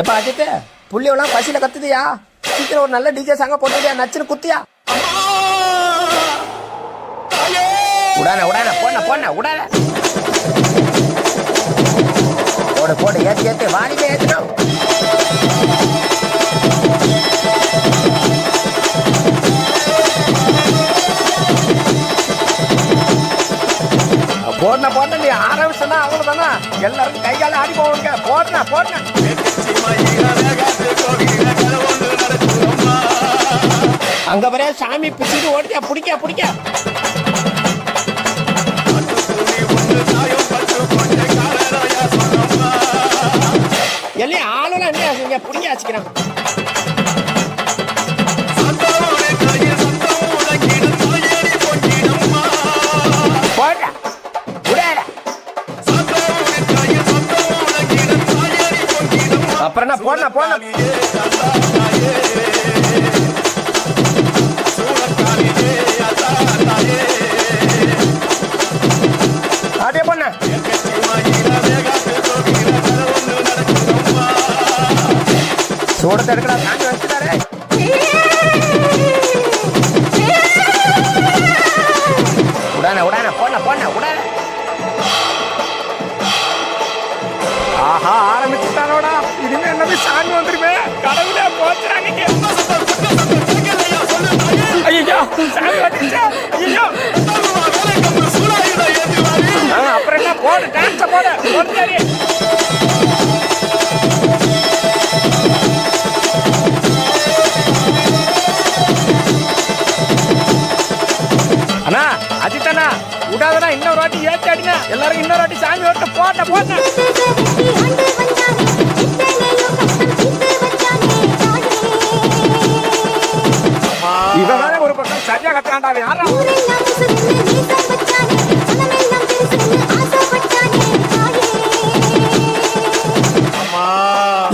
எப்பா அஜித்து புள்ளியெல்லாம் பசியில கத்துதியா? சீக்கிரம் ஒரு நல்ல டிஜே சாங்க போட்டுட்டியா? நச்சுன்னு குத்தியா? உடான உடான போன போன உடான போடு போடு ஏத்து ஏத்து வாலிபே ஏத்துறோம். போடன போட்ட நீ ஆரம்பிச்சா அவ்வளவுதானா? எல்லாரும் கை கால ஆடி போவாங்க. போடன போடன அங்க வரைய சாமி பிடிச்சிட்டு ஓடியா பிடிக்க பிடிக்க எல்லாம் ஆளுலாம் என்ன பிடிக்க வச்சுக்கிறான். அப்புறம் என்ன போன போன அதே பொண்ண சூடத்தை எடுக்கடா காஞ்சி வச்சுட்டாரே. உடான உடான போன போன உடான. ஆஹா ஆரம்பிச்சுட்டானோடா. இனிமே என்னது சாமி வந்துருமே. கடவுளே போச்சுறாங்க. ஐயோ சாமி வந்துச்சா? ஐயோ அப்புறம் என்ன போடு டான்ஸ் போடு போடு. அண்ணா அஜித்தண்ணா விடாதண்ணா, இன்னொரு வாட்டி ஏற்றி அடிங்க. எல்லாரும் இன்னொரு வாட்டி சாமி ஓட்ட போட்ட போட்ட. இவன் ஒரு பக்கம் சரியா கத்தாண்டா. யாரா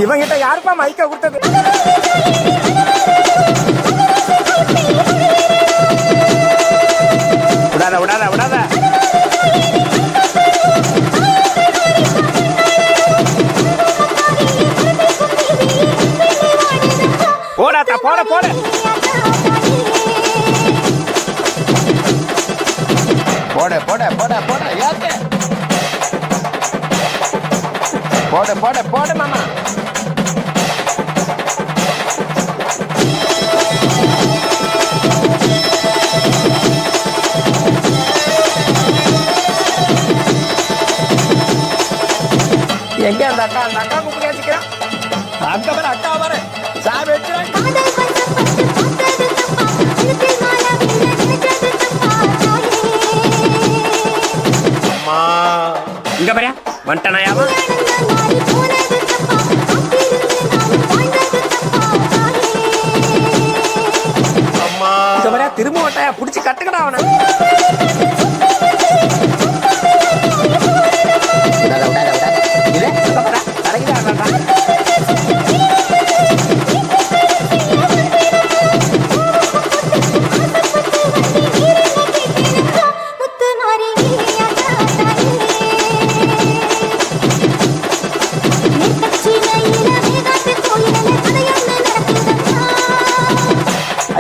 இவங்கிட்ட யாருப்பா மைக்க கொடுத்தது? விடாத விடாத விடாத. போடாத்தா போட போட. போட போட போட போட ஏத்து. போட போட போட மாமா. எங்க அந்த அக்கா? அந்த அக்கா கூப்பிட்டு கேட்டுக்கிறான். அக்கா வர அக்கா வர சாமி வச்சுறான். இங்க பாரு வந்துட்டானாயாவா? இங்க பாரு திரும்ப வட்டாயா புடிச்சு கட்டுக்கடா அவனை.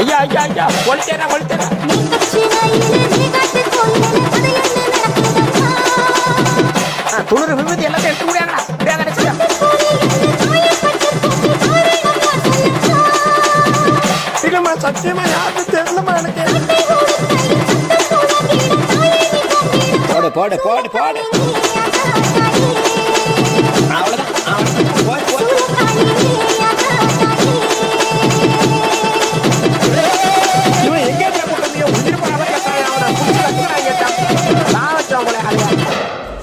ஐயா ஐயா ஐயா கொளுத்தேனா கொளுத்தேனா. துளிர் விபத்து எல்லாத்தையும் எடுத்து முடியாங்கடா. முடியாத நினைச்சா இல்லம்மா சத்தியமா யாருக்கும் தெரியலமா எனக்கு. போடு போடு போடு போடு. அவ்வளவுதான் அவ்வளவுதான் போய் போய்.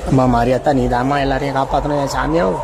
அம்மா மாரியாத்தா நீ தாம்மா எல்லாரையும் காப்பாற்றணும் என் சாமியாவும்.